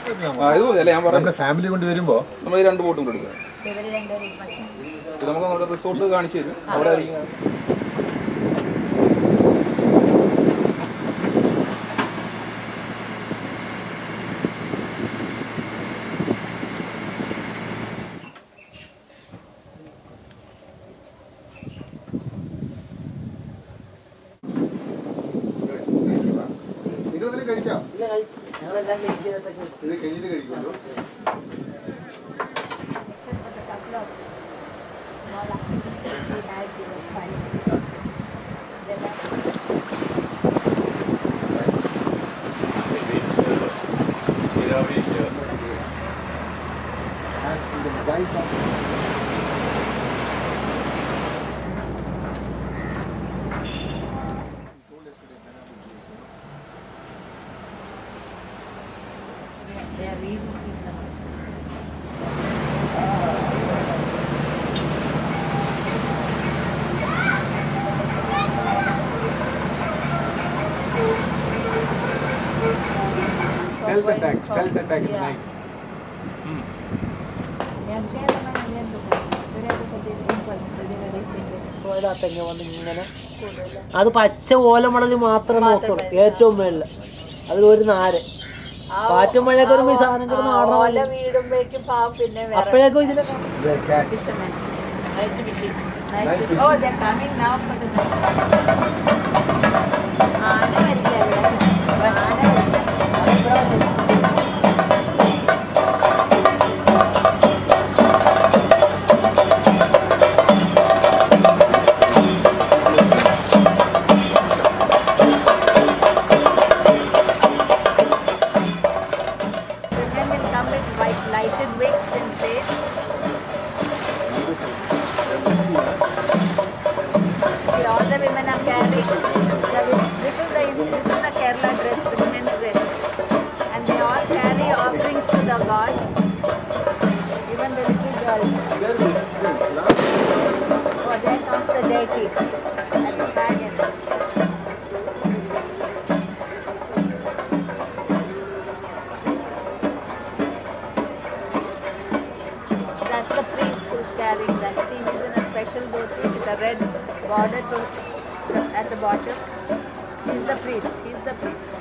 നമ്മുടെ ഫാമിലി കൊണ്ട് വരുമ്പോൾ നമ്മൾ 2 ബോട്ടും കൊടുക്കുന്നത്. ഇത് നമുക്ക് നമ്മുടെ റിസോർട്ട് കാണിച്ചു തരും. അവിടെ ആയിരിക്കും കഴിച്ചോ? ഇത് കഴിഞ്ഞിട്ട് കഴിക്കുള്ളൂ. They are reading people. Stealth attack at night. അത് പച്ച ഓലമടല് മാത്രം നോക്കണം ഏറ്റവും മേളില്. അതിലൊരു നാര് കാറ്റും മഴയൊക്കെ വരുമ്പോ ഈ സാധനം കിടന്ന് അപ്പോഴേക്കും ഇതിലെ lighted wicks in place. See, all the women are carrying. This is the Kerala dress, the women's dress, and they all carry offerings to the god. Even the little girls. Oh, there comes the deity and the pageant. That's the priest who's carrying that. See, he's in a special dhoti with a red border at the bottom. He's the priest.